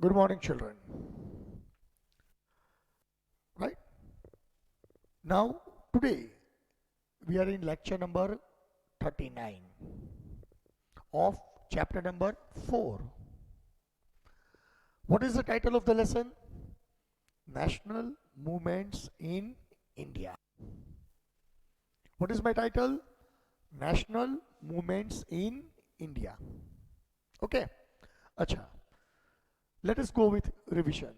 Good morning, children. Right now, today we are in lecture number 39 of chapter number 4. What is the title of the lesson? National Movements in India. What is my title? National Movements in India. Okay. Acha. Let us go with revision.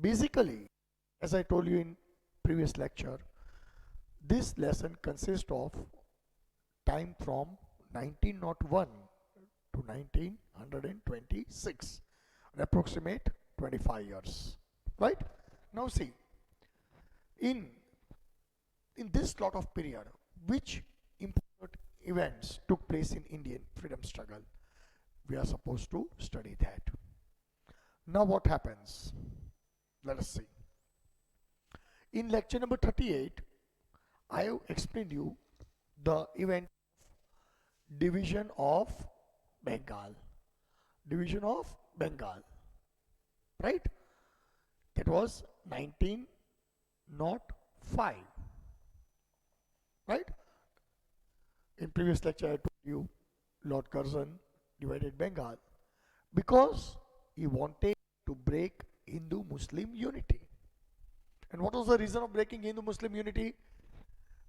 Basically, as I told you in previous lecture, this lesson consists of time from 1901 to 1926, an approximate 25 years. Right? Now see, in in this lot of period, which important events took place in Indian freedom struggle? We are supposed to study that. Now what happens? Let us see. In lecture number 38, I have explained you the event division of Bengal. Division of Bengal. Right? That was 1905. Right? In previous lecture I told you Lord Curzon divided Bengal because he wanted to break Hindu-Muslim unity. And what was the reason of breaking Hindu-Muslim unity?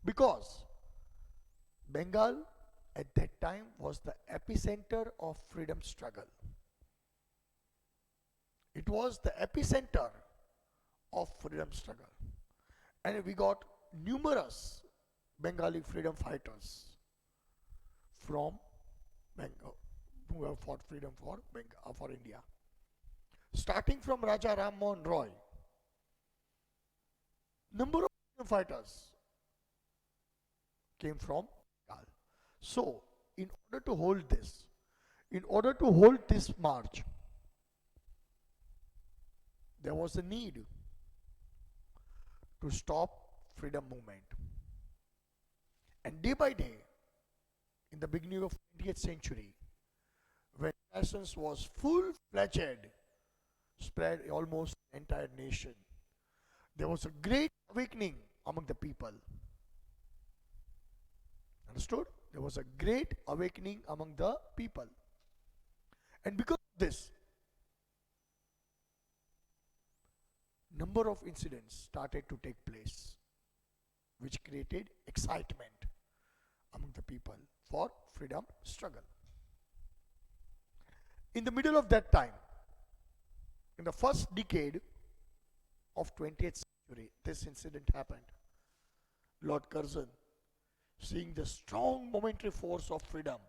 Because Bengal at that time was the epicenter of freedom struggle. It was the epicenter of freedom struggle. And we got numerous Bengali freedom fighters from Bengal who have fought freedom for Bengal, for India. Starting from Raja Ram Mohan Roy, number of freedom fighters came from Bengal. So, in order to hold this march, there was a need to stop freedom movement. And day by day, in the beginning of 20th century, when Renaissance was full-fledged, spread almost the entire nation, there was a great awakening among the people. Understood? There was a great awakening among the people. And because of this, number of incidents started to take place, which created excitement among the people for freedom struggle. In the middle of that time, in the first decade of 20th century, this incident happened. Lord Curzon, seeing the strong momentary force of freedom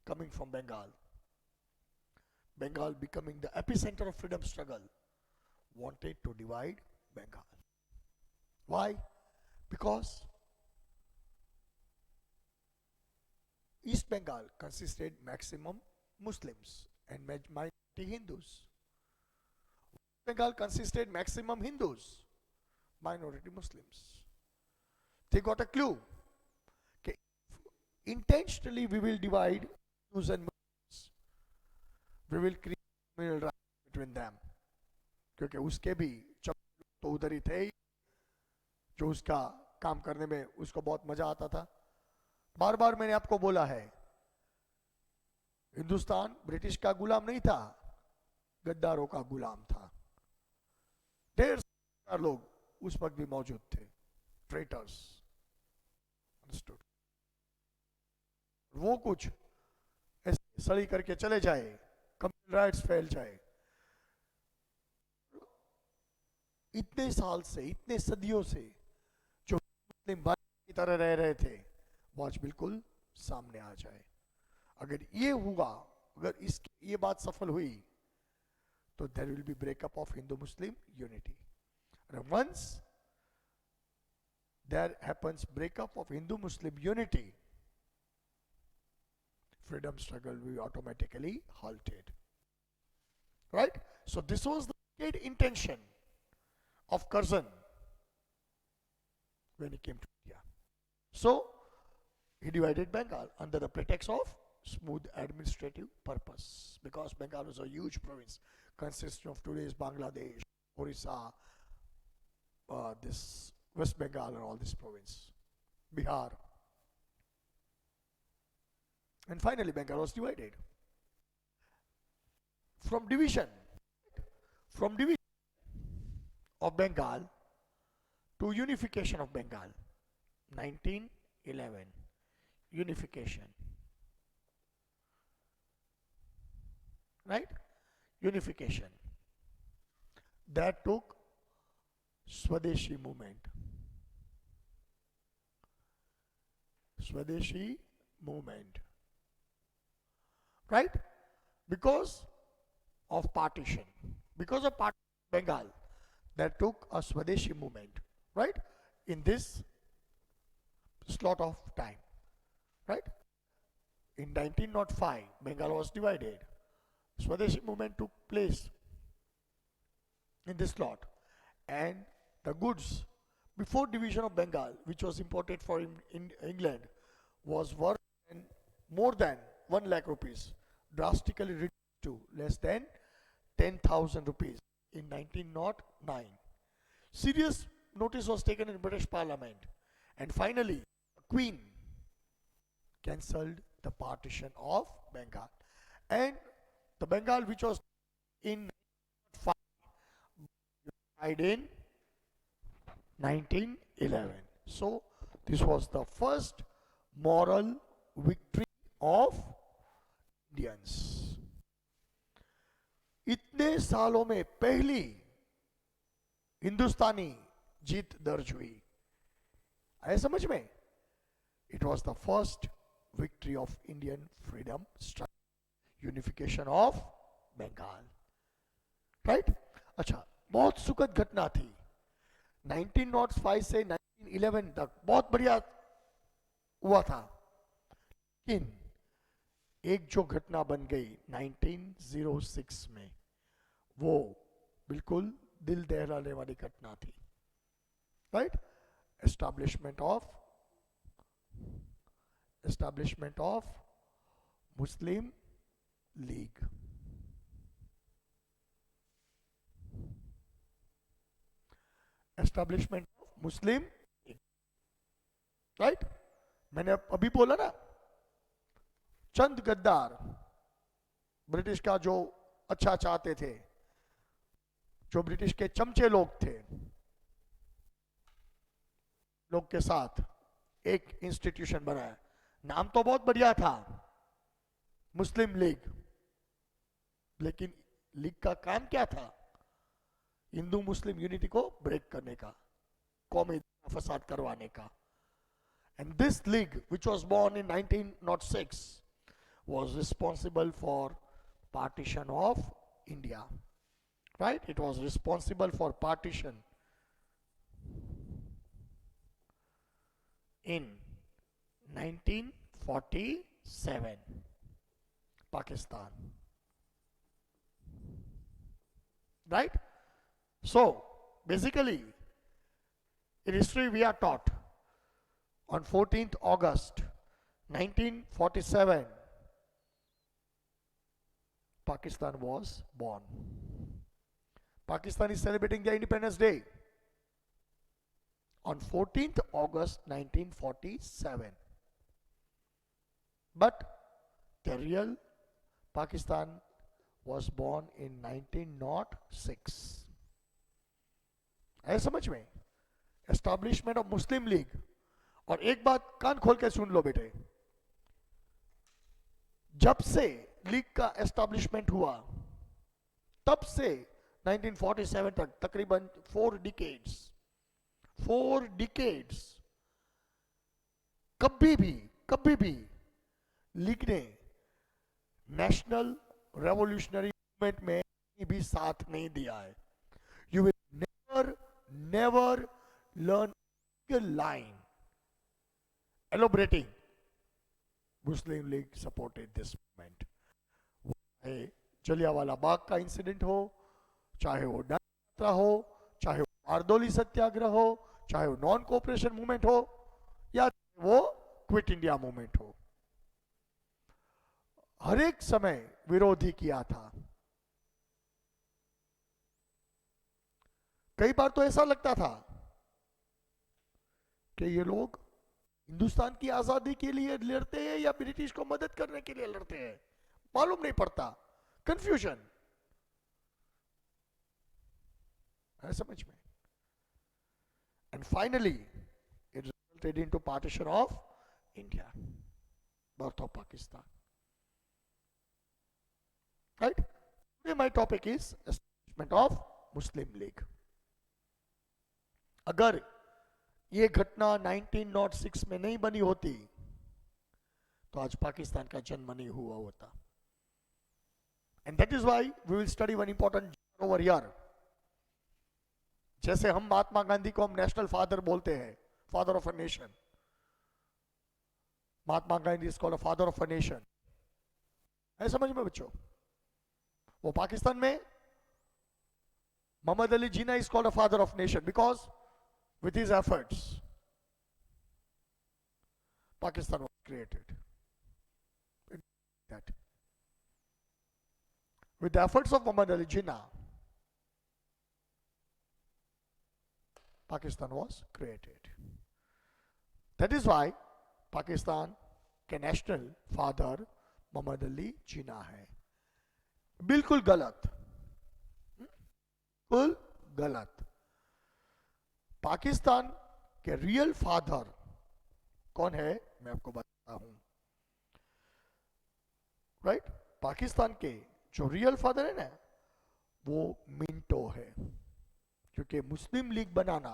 coming from Bengal, Bengal becoming the epicenter of freedom struggle, wanted to divide Bengal. Why? Because East Bengal consisted maximum Muslims and minority Hindus. Bengal consisted maximum Hindus, minority Muslims. They got a clue. Okay, intentionally we will divide Hindus and Muslims. We will create communal rights between them. क्योंकि उसके भी तो उधर ही थे जो उसका काम करने में उसको बहुत मजा आता था. बार बार मैंने आपको बोला है, हिंदुस्तान ब्रिटिश का गुलाम नहीं था, गद्दारों का गुलाम था. ढेर सारे लोग उस वक्त भी मौजूद थे, ट्रेटर्स. अंडरस्टूड? वो कुछ ऐसे सड़ी करके चले जाए, कम्युनल राइट्स फैल जाए. इतने साल से, इतने सदियों से जो मुस्लिम भाई की तरह रह रहे थे, वो आज बिल्कुल सामने आ जाए. अगर ये हुआ, अगर इस ये बात सफल हुई, तो there will be breakup of Hindu Muslim unity. And once there happens breakup of Hindu-Muslim unity, freedom struggle will be automatically halted. Right? So this was the great intention of Curzon when he came to India. So he divided Bengal under the pretext of smooth administrative purpose, because Bengal was a huge province consisting of today's Bangladesh, Orissa, this West Bengal and all this province, Bihar. And finally Bengal was divided. From division, from division of Bengal to unification of Bengal, 1911, unification, right? Unification. That took Swadeshi movement. Swadeshi movement, right? Because of partition, because of Bengal, that took a Swadeshi movement, right? In this slot of time, right? In 1905, Bengal was divided. Swadeshi movement took place in this slot, and the goods before division of Bengal, which was imported for in England, was worth more than 1 lakh rupees, drastically reduced to less than 10,000 rupees in 1909. Serious notice was taken in British Parliament, and finally, the Queen cancelled the partition of Bengal, and the Bengal which was in 5 died in 1911. So this was the first moral victory of Indians. इतने सालों में पहली हिंदुस्तानी जीत दर्ज हुई, आया समझ में? It was the first victory of Indian freedom struggle, unification of Bengal, right? अच्छा, बहुत सुखद घटना थी 1905 से 1911 तक, बहुत बढ़िया हुआ था, लेकिन एक जो घटना बन गई 1906 में, वो बिल्कुल दिल दहलाने वाली घटना थी, right? Establishment of Muslim league. Establishment of Muslim league, right? मैंने अभी बोला ना, चंद गद्दार ब्रिटिश का जो अच्छा चाहते थे, जो ब्रिटिश के चमचे लोग थे, लोग के साथ एक इंस्टीट्यूशन बनाया. नाम तो बहुत बढ़िया था, मुस्लिम लीग, लेकिन लीग का काम क्या था? हिंदू मुस्लिम यूनिटी को ब्रेक करने का, कौमी फसाद करवाने का. And this league, which was born in 1906, was responsible for partition of India, right? It was responsible for partition in 1947, Pakistan, right? So basically in history we are taught on 14th August 1947 Pakistan was born. Pakistan is celebrating their Independence Day on 14th August 1947. But the real Pakistan was born in 1906. है समझ में? Establishment of Muslim league. और एक बात कान खोल के सुन लो बेटे, जब से लीग का एस्टैब्लिशमेंट हुआ तब से 1947 तक तकरीबन 4 डिकेड्स कभी भी लीग ने नेशनल रेवोल्यूशनरी मूवमेंट में भी साथ नहीं दिया है. You will never learn a line elaborating Muslim League supported this movement. चाहे जलियांवाला बाग का इंसिडेंट हो, चाहे वो डांडी यात्रा हो, चाहे वो बारदोली सत्याग्रह हो, चाहे वो नॉन कोऑपरेशन मूवमेंट हो, या वो क्विट इंडिया मूवमेंट हो. हर एक समय विरोधी किया था। कई बार तो ऐसा लगता था कि ये लोग हिंदुस्तान की आजादी के लिए लड़ते हैं या ब्रिटिश को मदद करने के लिए लड़ते हैं, मालूम नहीं पड़ता, कंफ्यूजन है समझ में। And finally it resulted into partition of India, birth of Pakistan, right. Today my topic is establishment of Muslim league. अगर ये घटना 1906 में नहीं बनी होती तो आज पाकिस्तान का जन्म नहीं हुआ होता। And that is why we will study one important over here. जैसे हम महात्मा गांधी को हम नेशनल फादर बोलते हैं, father of a nation, Mahatma Gandhi is called a father of a nation, है समझ में बच्चों। वो पाकिस्तान में Mohammad Ali Jinnah is called a father of nation because with his efforts Pakistan was created. That with the efforts of Muhammad Ali Jinnah Pakistan was created. That is why Pakistan के national father Muhammad Ali Jinnah है। बिल्कुल गलत, बिल्कुल गलत। पाकिस्तान के real father कौन है मैं आपको बताता हूं, राइट। पाकिस्तान के जो रियल फादर है ना वो मिंटो है, क्योंकि मुस्लिम लीग बनाना,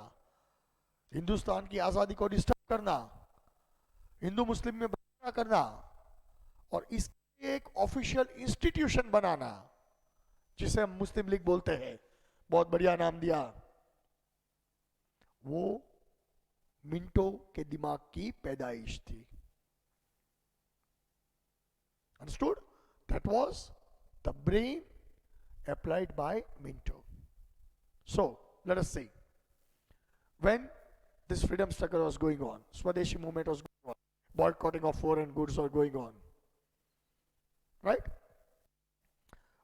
हिंदुस्तान की आजादी को डिस्टर्ब करना, हिंदू मुस्लिम में बदला करना और इसके एक ऑफिशियल इंस्टीट्यूशन बनाना जिसे हम मुस्लिम लीग बोलते हैं, बहुत बढ़िया नाम दिया, वो मिंटो के दिमाग की पैदाइश थी। Understood? That was the brain applied by Minto. So let us see. When this freedom struggle was going on, Swadeshi movement was going on, boycotting of foreign goods was going on, right?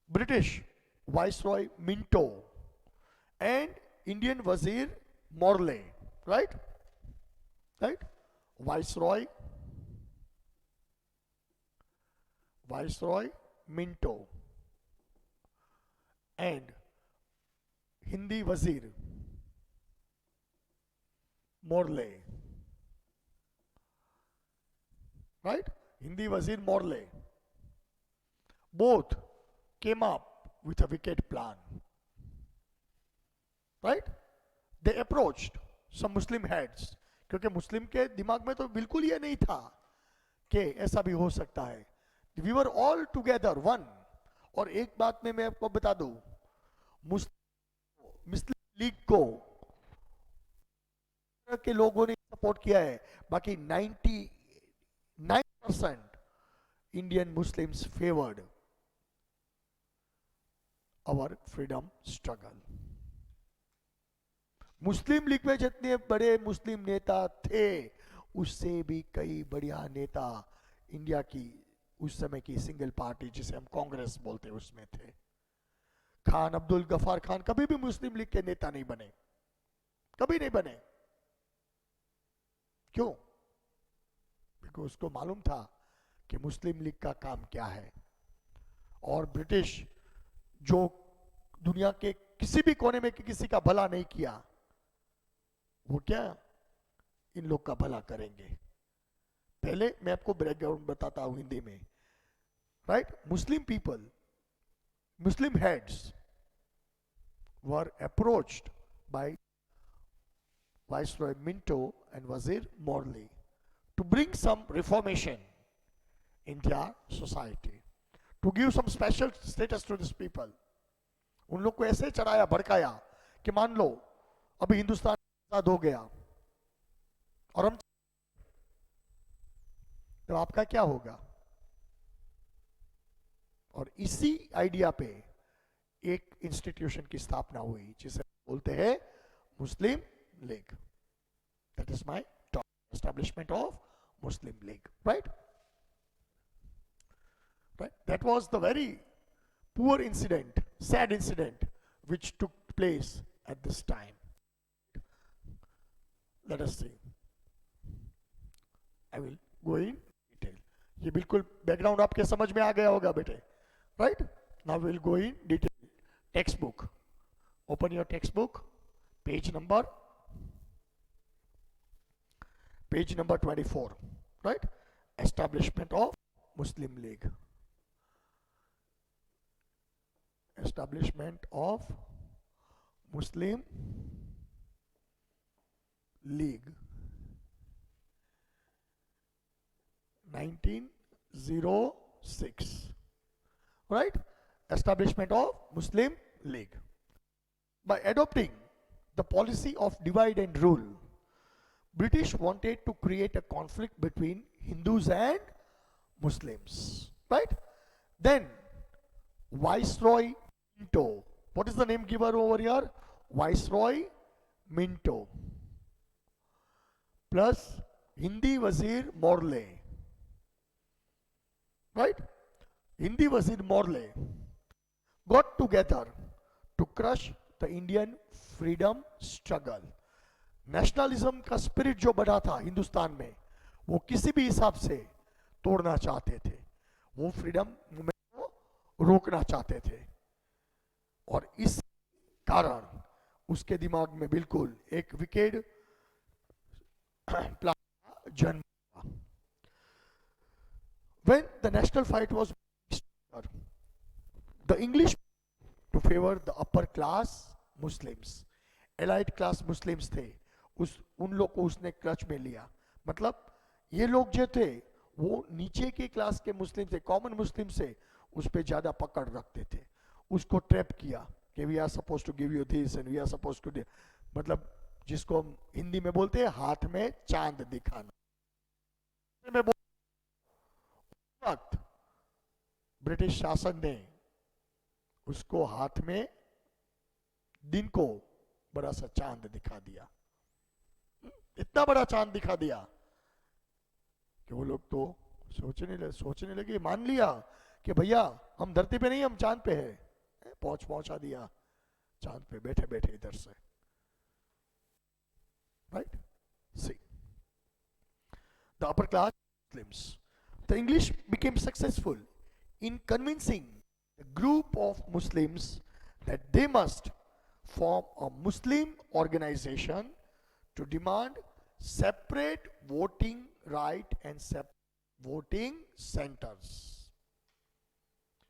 British Viceroy Minto and Indian Wazir Morley, right? Right? Viceroy Minto and Hindi Wazir Morley, right? Hindi Wazir Morley both came up with a wicked plan, right? They approached some Muslim heads, क्योंकि मुस्लिम के दिमाग में तो बिल्कुल ये नहीं था कि ऐसा भी हो सकता है। We were all together one। और एक बात में मैं आपको बता दूं, मुस्लिम लीग को के लोगों ने सपोर्ट किया है, बाकी 99% Indian Muslims favoured our freedom struggle. Muslim League में जितने बड़े मुस्लिम नेता थे उससे भी कई बढ़िया नेता इंडिया की उस समय की सिंगल पार्टी जिसे हम कांग्रेस बोलते हैं उसमें थे। खान अब्दुल गफार खान कभी भी मुस्लिम लीग के नेता नहीं बने, कभी नहीं बने। क्यों? क्योंकि उसको मालूम था कि मुस्लिम लीग का काम क्या है, और ब्रिटिश जो दुनिया के किसी भी कोने में किसी का भला नहीं किया, वो क्या इन लोग का भला करेंगे। पहले मैं आपको बैकग्राउंड बताता हूं हिंदी में, right. Muslim people, Muslim heads were approached by Viceroy Minto and Wazir Morley to bring some reformation in their society, to give some special status to these people। उन लोग को ऐसे चढ़ाया भड़काया कि मान लो अभी हिंदुस्तान आजाद हो गया और हम, तो आपका क्या होगा। और इसी आइडिया पे एक इंस्टीट्यूशन की स्थापना हुई जिसे बोलते हैं मुस्लिम league. That is my topic, establishment of Muslim League, right? Right? That was the very poor incident, sad incident, which took place at this time. Let us see. I will go in detail. ये बिल्कुल background आपके समझ में आ गया होगा बेटे, right? Now we will go in detail. Textbook. Open your textbook. Page number 24, right? Establishment of Muslim League. Establishment of Muslim League. 1906, right? Establishment of Muslim League. By adopting the policy of divide and rule, British wanted to create a conflict between Hindus and Muslims, right? Then Viceroy Minto, what is the name given over here? Viceroy Minto plus Hindi Wazir Morley, right? Hindi Wazir Morley got together to crush the Indian freedom struggle. Nationalism का spirit जो बढ़ा था हिंदुस्तान में, वो किसी भी हिसाब से तोड़ना चाहते थे, वो फ्रीडम मूवमेंट को रोकना चाहते थे, और इस कारण उसके दिमाग में बिल्कुल एक विकेड प्लान जन्म हुआ. When the national fight was stronger, the English to favor the upper class Muslims, allied class Muslims थे, उन लोग को उसने क्लच में लिया. मतलब ये लोग जो थे वो नीचे के क्लास के मुस्लिम थे, कॉमन मुस्लिम से उस पर ज्यादा पकड़ रखते थे, उसको ट्रैप किया कि we are suppose to give you this and we are suppose to, मतलब जिसको हम हिंदी में बोलते हैं हाथ में चांद दिखाना. में वक्त ब्रिटिश शासन ने उसको हाथ में दिन को बड़ा सा चांद दिखा दिया, इतना बड़ा चांद दिखा दिया कि वो लोग तो सोचने लगे, मान लिया कि भैया हम धरती पे नहीं, हम चांद पे है. पहुंचा दिया चांद पे बैठे बैठे इधर से, right? See the upper class Muslims. The English became successful in convincing a group of Muslims that they must form a Muslim organization to demand separate voting right and separate voting centers.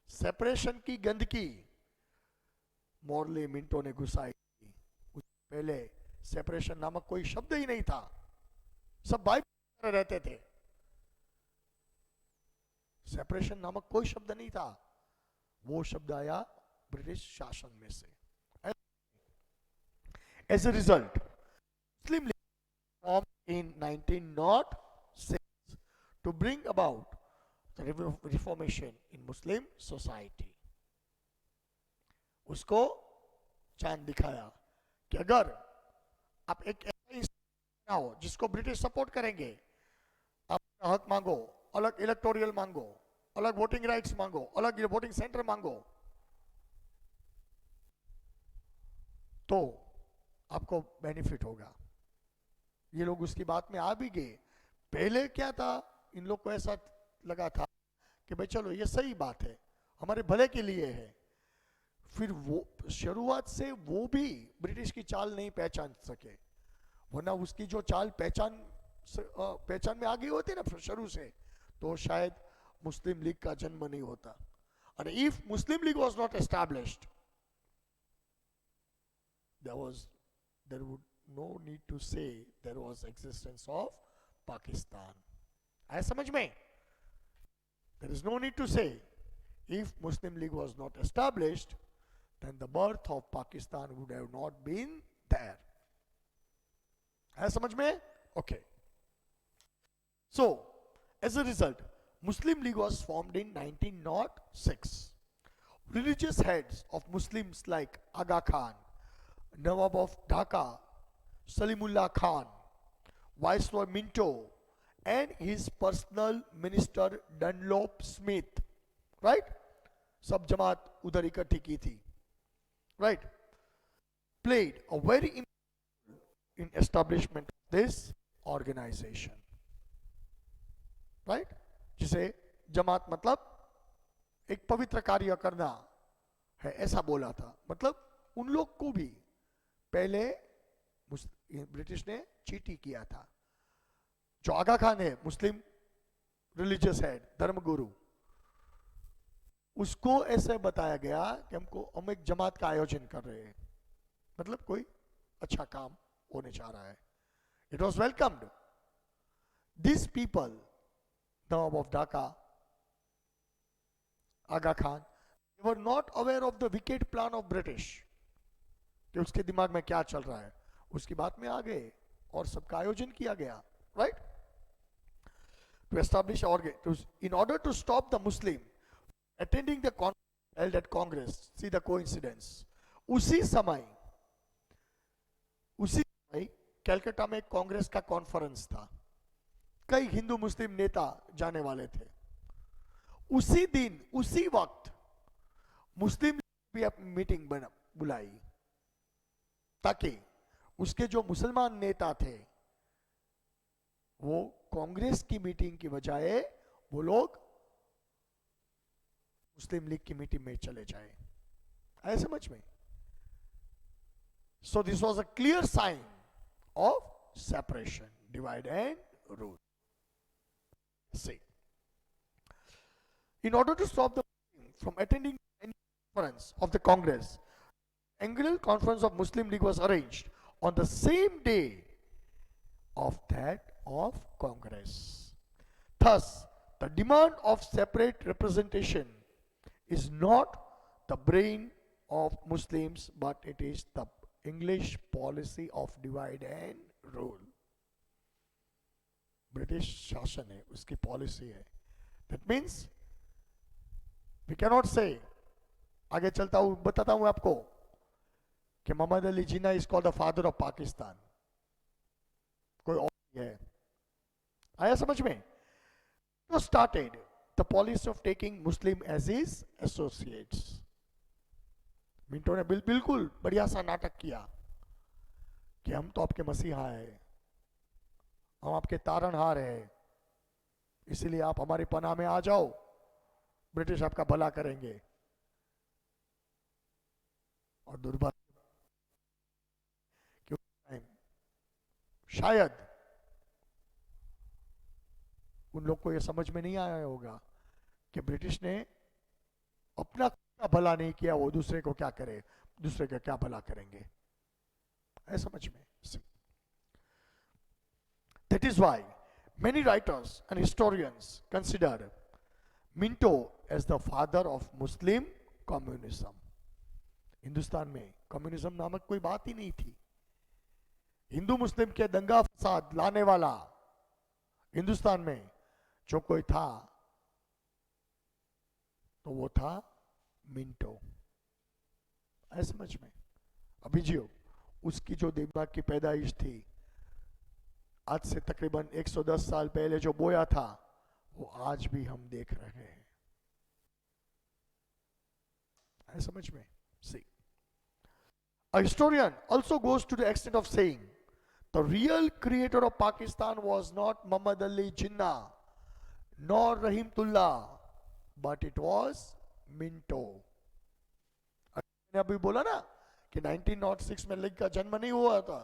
Separation की गंदगी Morley Minto ने घुसाई थी. पहले separation नामक कोई शब्द ही नहीं था, सब भाई रहते थे, सेपरेशन नामक कोई शब्द नहीं था. वो शब्द आया ब्रिटिश शासन में से. As a result, Muslim League formed in 1906 to bring about the reformation in Muslim society. उसको चांद दिखाया कि अगर आप एक ऐसा हो जिसको ब्रिटिश सपोर्ट करेंगे, आप हक मांगो, अलग इलेक्टोरियल मांगो, अलग वोटिंग राइट्स मांगो, अलग वोटिंग सेंटर मांगो, तो आपको बेनिफिट होगा. ये लोग उसकी बात में आ भी गए. पहले क्या था, इन लोग को ऐसा लगा था कि भाई चलो ये सही बात है, हमारे भले के लिए है. फिर वो शुरुआत से वो भी ब्रिटिश की चाल नहीं पहचान सके, वरना उसकी जो चाल पहचान में आ गई होती ना शुरू से, तो शायद मुस्लिम लीग का जन्म नहीं होता. And if Muslim League was not established, there would no need to say there was existence of Pakistan. आया समझ में? There is no need to say if Muslim League was not established, then the birth of Pakistan would have not been there. आया समझ में? Okay. So, as a result, Muslim League was formed in 1906. Religious heads of Muslims like Aga Khan, Nawab of Dhaka, Salimullah Khan, Viceroy Minto, and his personal minister Dunlop Smith right, सब जमात उधर इकट्ठी की थी, right, played a very important in establishment of this organization, right, जिसे जमात मतलब एक पवित्र कार्य करना है ऐसा बोला था। मतलब उन लोग को भी पहले ब्रिटिश ने चीटी किया था। जो आगा खान है, मुस्लिम रिलीजियस हेड, धर्मगुरु, उसको ऐसे बताया गया कि हम एक जमात का आयोजन कर रहे हैं, मतलब कोई अच्छा काम होने जा रहा है। It was welcomed. This people, Nawab of Dhaka, Aga Khan, they were not aware of the wicked plan of British, कि उसके दिमाग में क्या चल रहा है। उसकी बात में आ गए और सबका आयोजन किया गया, right, to establish in order to stop the Muslim attending the conference held at Congress. See the coincidence. उसी समय कलकत्ता में कांग्रेस का कॉन्फ्रेंस था, कई हिंदू मुस्लिम नेता जाने वाले थे। उसी दिन उसी वक्त मुस्लिम भी अपनी मीटिंग बुलाई, ताकि उसके जो मुसलमान नेता थे वो कांग्रेस की मीटिंग की बजाय वो लोग मुस्लिम लीग की मीटिंग में चले जाए। आया समझ में? So this was a clear sign of separation, divide and rule. See, in order to stop the Muslims from attending any conference of the Congress, annual conference of Muslim League was arranged on the same day of that of Congress. Thus, the demand of separate representation is not the brain of Muslims, but it is the English policy of divide and rule. British शासन है, उसकी policy है। That means we cannot say, आगे चलता हूं बताता हूं आपको कि Mohammad Ali Jinnah is called the father of Pakistan, कोई और है। आया समझ में? तो started the policy of taking Muslim as is associates. Minto ने बिल्कुल बढ़िया सा नाटक किया कि हम तो आपके मसीहा है, हम आपके तारणहार हैं, इसीलिए आप हमारी पनाह में आ जाओ, ब्रिटिश आपका भला करेंगे। और दुर्भाग्य शायद उन लोग को यह समझ में नहीं आया होगा कि ब्रिटिश ने अपना भला नहीं किया, वो दूसरे को क्या करे, दूसरे का क्या भला करेंगे। है समझ में? That is why many writers and historians consider Minto as the father of Muslim communism. Hindustan में कम्युनिज्म नामक कोई बात ही नहीं थी। हिंदू मुस्लिम के दंगा फसाद लाने वाला हिंदुस्तान में जो कोई था तो वो था मिंटो। है समझ में? अभी जियो, उसकी जो दिमाग की पैदाइश थी आज से तकरीबन 110 साल पहले जो बोया था वो आज भी हम देख रहे हैं। है समझ में? See, a historian also goes to the extent of saying the real creator of Pakistan was not Muhammad Ali Jinnah nor Rahimullah, but it was Minto. मैंने अभी बोला ना कि 1906 में लीग का जन्म नहीं हुआ था,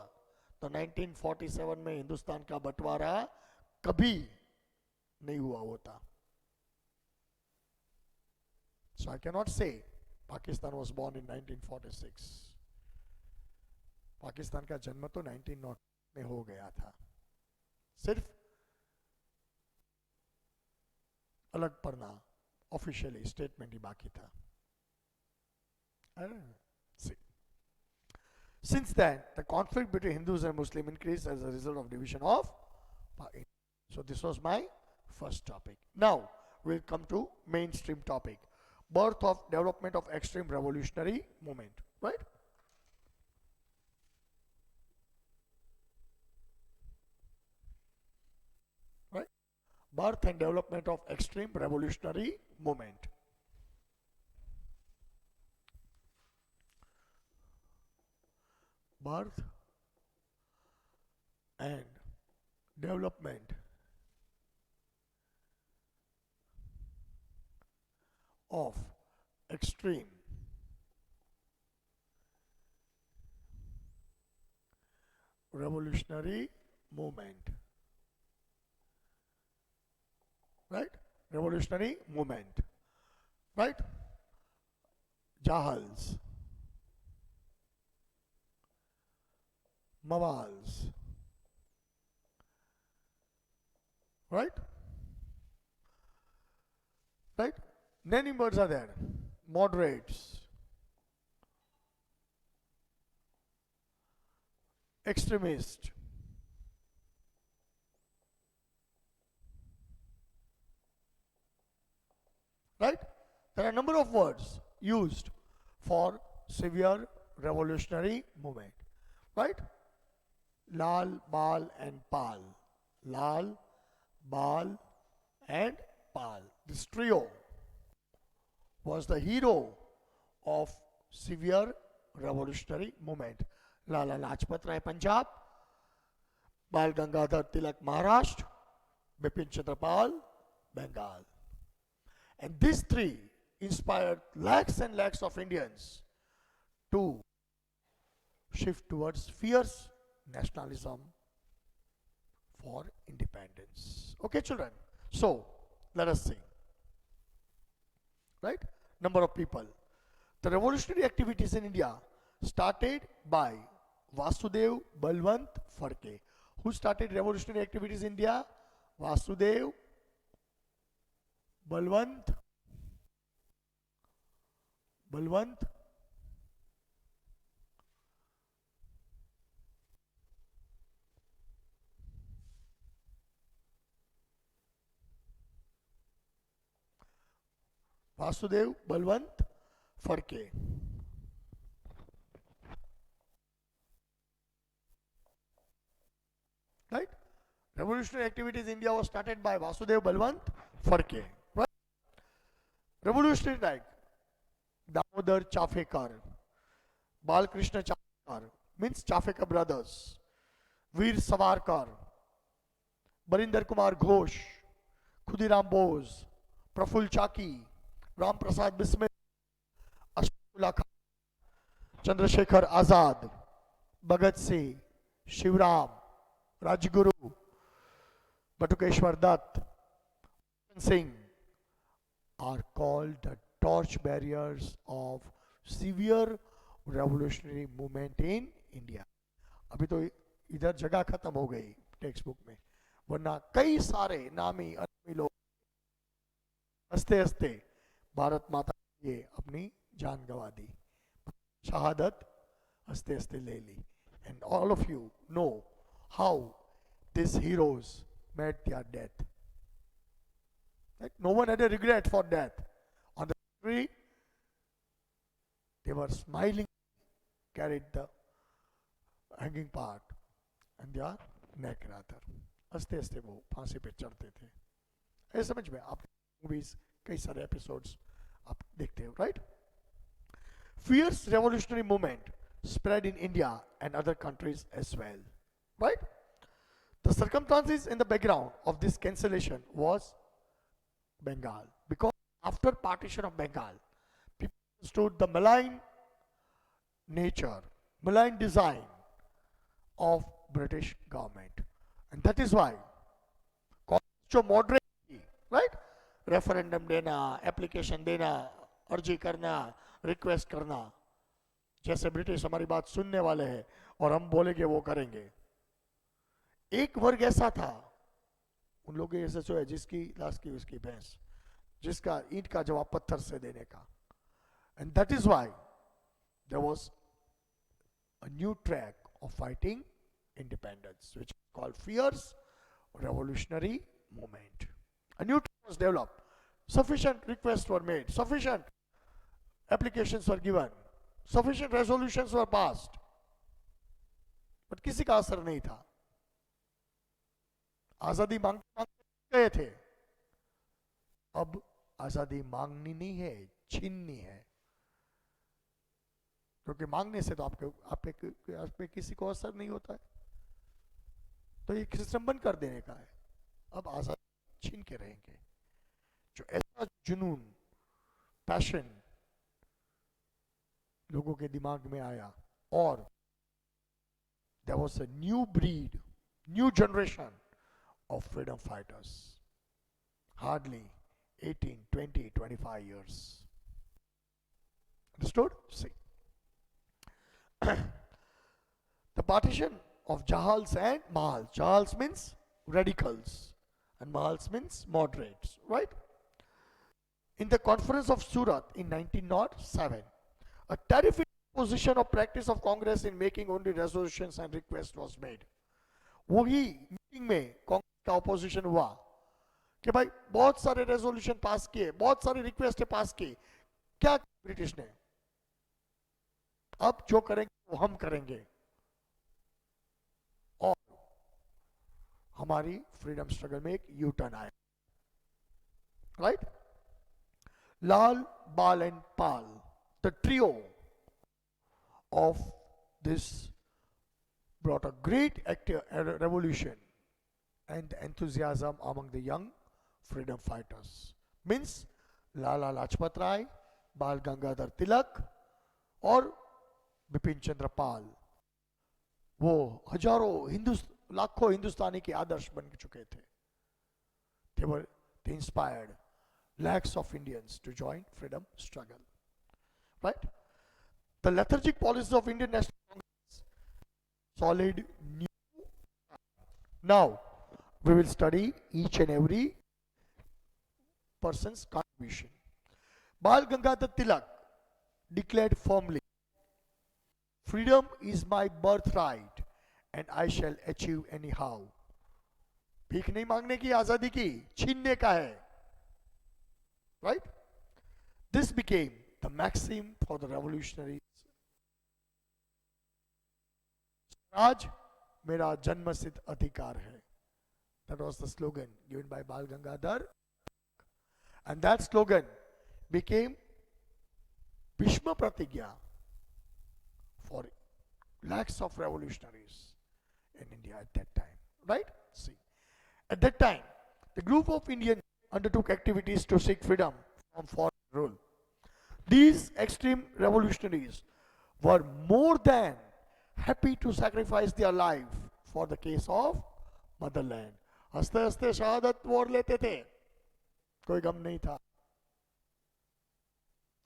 तो 1947 में हिंदुस्तान का बंटवारा कभी नहीं हुआ होता। So I cannot say Pakistan was born in 1946. Pakistan का जन्म तो 1900 में हो गया था, सिर्फ अलग पढ़ना ऑफिशियली स्टेटमेंट ही बाकी था। See. Since then, the conflict between Hindus and Muslims increased as a result of division of Pakistan. So this was my first topic. Now we'll come to mainstream topic: birth of development of extreme revolutionary movement. Right? Right? Birth and development of extreme revolutionary movement. birth and development of extreme revolutionary movement, right? Revolutionary movement, right? Jahals, Mawals, right? Right? Many words are there. Moderates, extremist, right? There are a number of words used for severe revolutionary movement, right? Lal, Bal, and Pal. Lal, Bal, and Pal. This trio was the hero of severe revolutionary movement. Lala Lajpat Rai, Punjab; Bal Gangadhar Tilak, Maharashtra; Bipin Chandrapal, Bengal. And these three inspired lakhs and lakhs of Indians to shift towards fierce nationalism for independence. Okay, children. So, let us see. Right? Number of people. The revolutionary activities in India started by Vasudev Balwant Phadke. Who started revolutionary activities in India? Vasudev Balwant Vasudev Balwant Phadke. Right? Revolutionary activities in India was started by Vasudev Balwant Phadke. Right? Revolutionary like Damodar Chafekar, Balkrishna Chafekar, means Chafekar brothers, Veer Savarkar, Barinder Kumar Ghosh, Khudiram Bose, Praful Chaki, Ram Prasad Bismil, Ashfaqullah Khan, Chandrasekhar Azad, Bhagat Singh, Shivram, Rajguru, Batukeshwar Dutt, Singh are called the torch bearers of severe revolutionary movement in India. अभी तो इधर जगह खत्म हो गई text book में, वरना कई सारे नामी अनामी लोग हंसते हंसते भारत माता के लिए अपनी जान गंवा दी, शहादत हंसते हंसते ले ली. And all of you know how these heroes met their death. Right? No one had a regret for death. On the contrary, they were smiling, carried the hanging part and their neck rather. हंसते हंसते वो फांसी पे चढ़ते थे. ऐसे समझ में आप मूवीज कई सारे एपिसोड्स आप देखते हो, right? Fierce revolutionary movement spread in India and other countries as well, right? The circumstances in the background of this cancellation was Bengal, because after partition of Bengal, people understood the malign nature, malign design of British government, and that is why जो moderate, right? Referendum देना, application देना, अर्जी करना, request करना, जैसे British हमारी बात सुनने वाले हैं और हम बोलेंगे वो करेंगे. एक वर्ग ऐसा था उन लोगों के ऐसे जो है जिसकी लाश की उसकी भैंस, जिसका ईंट का जवाब पत्थर से देने का. And that is why there was a new track of fighting independence, which is called fierce revolutionary movement. A new track was developed. Sufficient requests were made. Sufficient applications were given. Sufficient resolutions were passed. But किसी का असर नहीं था. आजादी मांगते मांगते गए थे. अब आजादी मांगनी नहीं है, छीननी है. क्योंकि मांगने से तो आपके आप पे किसी को असर नहीं होता है, तो ये सिस्टम बंद कर देने का है। अब आजादी छीन के रहेंगे। जो ऐसा जुनून, पैशन लोगों के दिमाग में आया, और there was a new breed, new generation of freedom fighters, hardly 18, 20, 25 years. Understood? See, the partition of Jahals and Mahals. Jahals means radicals and Mahals means moderates, right? In the conference of Surat in 1907, a terrific position of practice of Congress in making only resolutions and requests was made. वही meeting में कांग्रेस का opposition हुआ कि भाई बहुत सारे resolution pass किए, बहुत सारे रिक्वेस्ट पास की, क्या ब्रिटिश ने, अब जो करेंगे वो हम करेंगे, और हमारी फ्रीडम स्ट्रगल में एक यू टर्न आया, right? Lal, Bal and Pal, the trio of this brought a great revolution and enthusiasm among the young freedom fighters. Means Lala Lajpat Rai, Bal Gangadhar Tilak और बिपिन चंद्र पाल, वो हजारों लाखों हिंदुस्तानी के आदर्श बन चुके थे. They inspired lakhs of Indians to join freedom struggle, right? The lethargic policies of Indian National Congress solid new. Now we will study each and every person's contribution. Bal Gangadhar Tilak declared firmly, freedom is my birthright and I shall achieve anyhow. भीख नहीं मांगने की, आजादी की छीनने का है, right? This became the maxim for the revolutionaries. Swaraj मेरा जन्मसिद्ध अधिकार है. That was the slogan given by Bal Gangadhar, and that slogan became Bhishma Pratigya for lakhs of revolutionaries in India at that time, right? See, at that time, the group of Indians undertook activities to seek freedom from foreign rule. These extreme revolutionaries were more than happy to sacrifice their life for the case of motherland. हंसते हंसते शहादत वोर लेते थे, कोई गम नहीं था.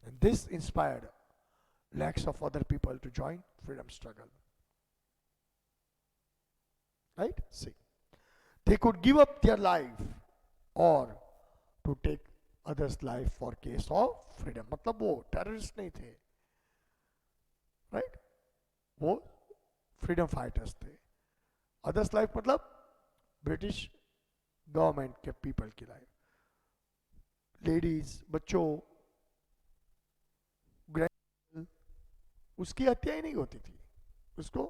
And this inspired lakhs of other people to join freedom struggle. Right? See, they could give up their life or to take others' life for case of freedom. मतलब वो terrorists नहीं थे, right? वो freedom fighters थे. Others' life मतलब British government के people की life. Ladies, बच्चों, उसकी हत्या ही नहीं होती थी, उसको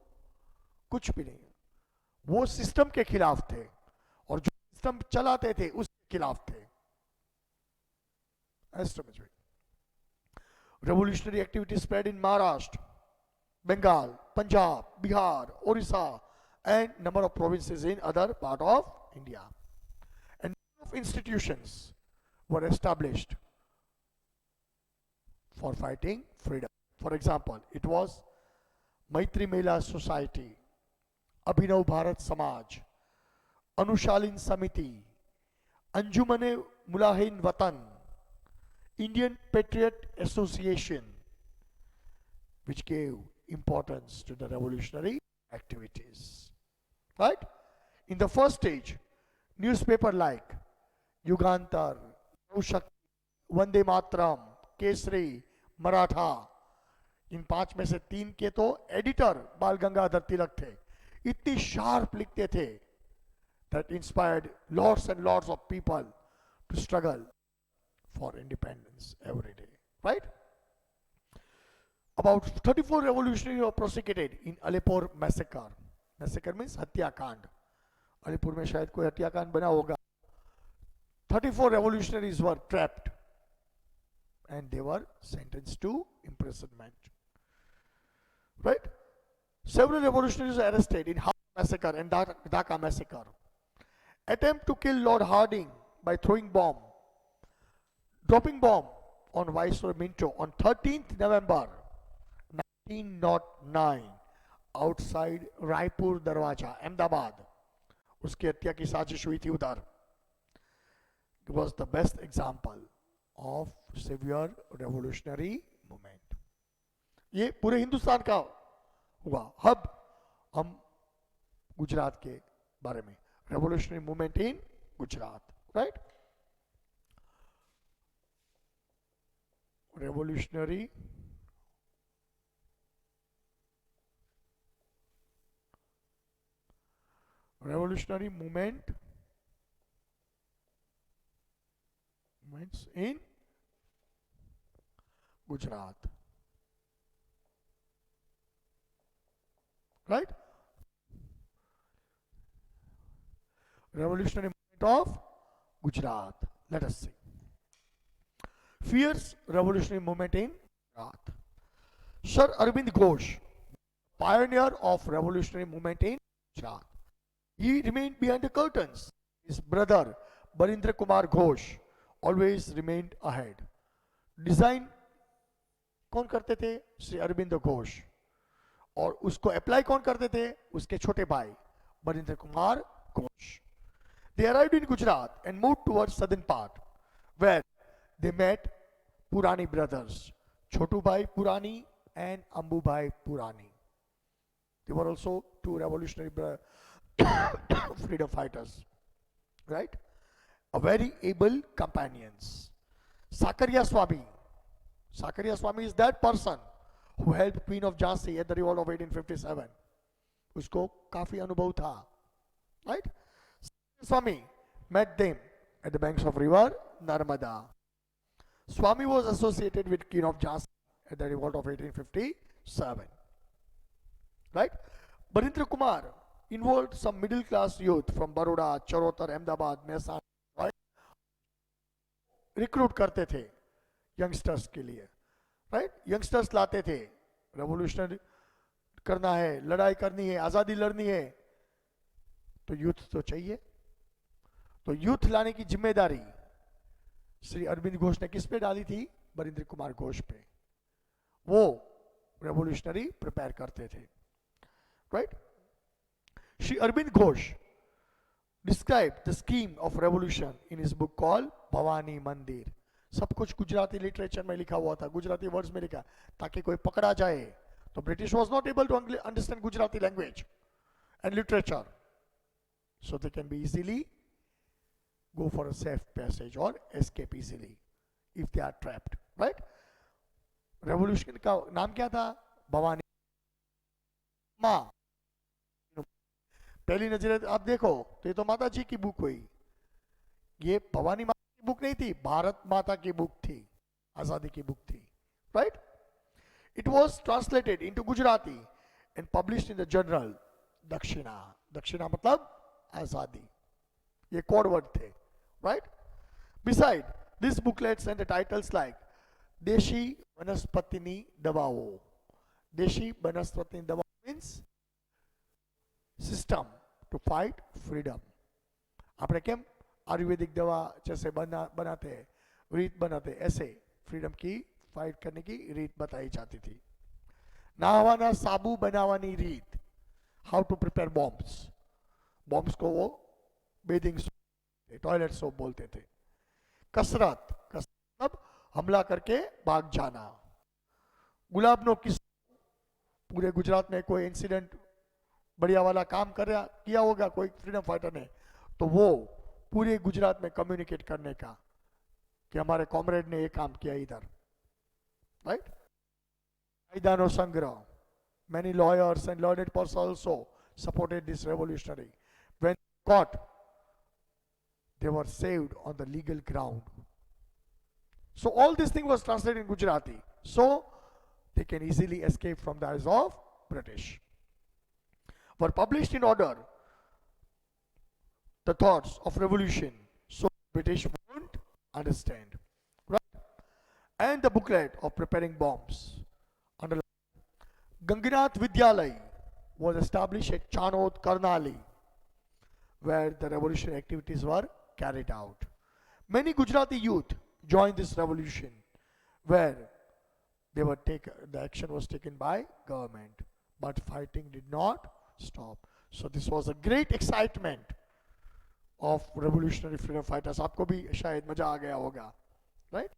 कुछ भी नहीं. वो सिस्टम के खिलाफ थे और जो सिस्टम चलाते थे उसके खिलाफ थे. समझ में? Revolutionary activity spread in Maharashtra, Bengal, Punjab, Bihar, Orissa, and number of provinces in other part of India. And of institutions were established for fighting freedom. For example, it was Maitri Mela Society, Abhinav Bharat Samaj, Anushalin Samiti, Anjumane Mulahin Watan, Indian Patriot Association, which gave importance to the revolutionary activities. Right? In the first stage, newspaper like Yugantar, Naushakti, Vande Matram, Kesari, Maratha, इन 5 में से 3 के तो editor बाल गंगाधर तिलक थे. इतनी sharp लिखते थे that inspired lots and lots of people to struggle for independence every day, right? About 34 revolutionaries were prosecuted in Alipur massacre. Massacre means हत्याकांड. अलीपुर में शायद कोई हत्याकांड बना होगा. 34 revolutionaries were trapped and they were sentenced to imprisonment. right? Several revolutionaries were arrested in Howard massacre and Dhaka massacre. Attempt to kill Lord Harding by dropping bomb on Viceroy Minto on 13th November 1909 outside Raipur दरवाजा अहमदाबाद. उसकी हत्या की साजिश हुई थी उधर. It was the best example of severe revolutionary movement. ये पूरे हिंदुस्तान का हुआ. अब हम गुजरात के बारे में, revolutionary movement in Gujarat, right? Revolutionary movements in Gujarat, right? Revolutionary movement of Gujarat. Let us see. Fierce revolutionary movement in Gujarat. Sir Arvind Ghosh, pioneer of revolutionary movement in Gujarat. He remained behind the curtains. His brother Barindra Kumar Ghosh always remained ahead. Design कौन करते थे? श्री अरविंद घोष. और उसको apply कौन करते थे? उसके छोटे भाई Barindra Kumar Ghosh. They arrived in Gujarat and moved towards southern part, where they met Purani brothers, Chotu Bhai Purani and Ambu Bhai Purani. They were also two revolutionary freedom fighters, right? A very able companions. Sakaria Swami. Sakaria Swami is that person who helped Queen of Jhansi at the revolt of 1857. उसको काफी अनुभव था, right? Swami met them at the banks of river Narmada. Swami was associated with Queen of Jhansi at the revolt of 1857, right? Barindra Kumar involved some middle class youth from Baroda, Charotar, Ahmedabad, Mehsana, right? Recruit करते थे youngsters के लिए, right? Youngsters लाते थे. Revolution करना है, लड़ाई करनी है, आजादी लड़नी है, तो यूथ तो चाहिए. तो यूथ लाने की जिम्मेदारी श्री अरविंद घोष ने किस पे डाली थी? बरिंद्र कुमार घोष पे. वो रेवोल्यूशनरी प्रिपेयर करते थे, right? Shri Aurobindo Ghosh described the scheme of revolution in his book called Bhavani Mandir. सब कुछ गुजराती लिटरेचर में लिखा हुआ था, गुजराती वर्ड्स में लिखा, ताकि कोई पकड़ा जाए. तो British was not able to understand Gujarati language and literature, so they can be easily go for a safe passage or escape easily if they are trapped, right? Revolution का नाम क्या था? भवानी माँ. पहली नजर आप देखो तो ये तो माता जी की बुक हुई. ये भवानी माता की बुक नहीं थी, भारत माता की बुक थी, आजादी की बुक थी, right? It was translated into Gujarati and published in the journal Dakshina. Dakshina मतलब आजादी. ये कोड वर्ड थे, right? Beside these booklets and the titles like देशी वनस्पतिनी दवाओं. देशी वनस्पतिनी दवाओं means system to fight freedom. આપણે કેમ आयुर्वेदिक दवा जैसे बनाते हैं, रीत बनाते, ऐसे फ्रीडम की फाइट करने की रीत बताई जाती थी. नहावाना साबु बनावानी रीत, how to prepare bombs. Bombs को वो बेदिंग सोप, टॉयलेट सोप बोलते थे. कसरत, मतलब हमला करके भाग जाना. गुलाबनो किस्सा, पूरे गुजरात में कोई इंसिडेंट बढ़िया वाला काम किया होगा कोई फ्रीडम फाइटर ने, तो वो पूरे गुजरात में कम्युनिकेट करने का कि हमारे कॉमरेड ने ये काम किया इधर, राइट? कायदानो संग्रह. Many lawyers and learned persons also supported this revolutionary. When caught, they were saved on the legal ground. So all this thing was translated in Gujarati, so they can easily escape from the eyes of British. Were published in order the thoughts of revolution, so British won't understand, right? And the booklet of preparing bombs, underline, Ganganath Vidyalay was established at Chanod, Karnali, where the revolutionary activities were carried out. Many Gujarati youth joined this revolution, where the action was taken by government, but fighting did not stop. So this was a great excitement of revolutionary freedom fighters. आपको भी शायद मजा आ गया होगा, right?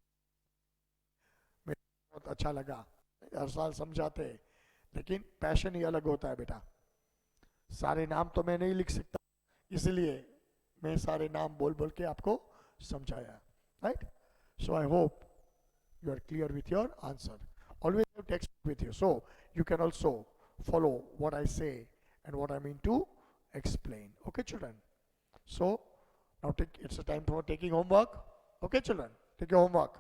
बहुत अच्छा लगा, हर साल समझाते हैं, लेकिन पैशन ही अलग होता है बेटा. सारे नाम तो मैं नहीं लिख सकता, इसलिए मैं सारे नाम बोल बोल के आपको समझाया, right? So I hope you are clear with your answer. Always have text with you, so you can also follow what I say and what I mean to explain. Okay, children? So now it's a time for taking homework. Okay, children? Take your homework.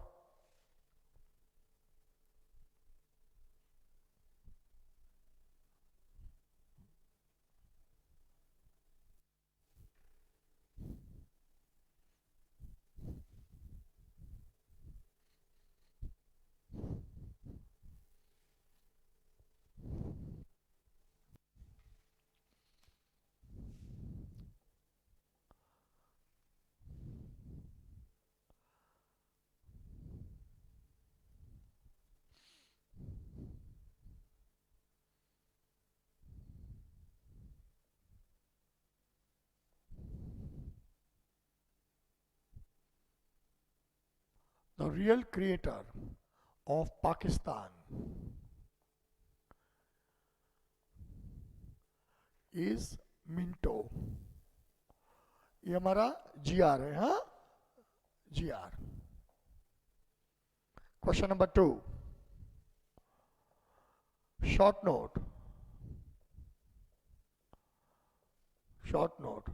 The real creator of Pakistan is Minto. ये हमारा GR है, हाँ? GR. Question number 2. Short note. Short note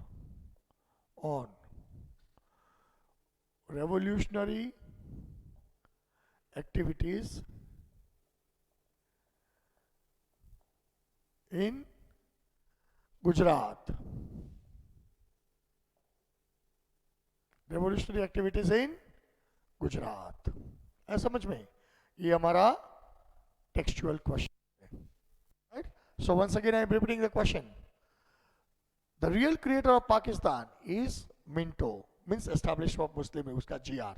on revolutionary activities in Gujarat. Revolutionary activities in Gujarat. है समझ में? ये हमारा textual question है. Right? So once again I am repeating the question. The real creator of Pakistan is Minto, means established of Muslim, उसका GR.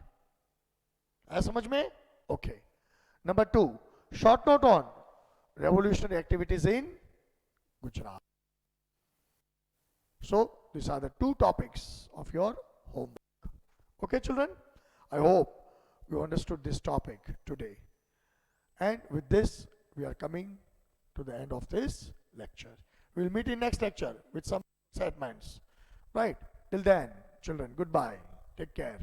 है समझ में? Okay. Number 2, short note on revolutionary activities in Gujarat. So these are the 2 topics of your homework. Okay, children? I hope you understood this topic today. And with this, we are coming to the end of this lecture. We will meet in next lecture with some segments. Right? Till then, children, goodbye. Take care.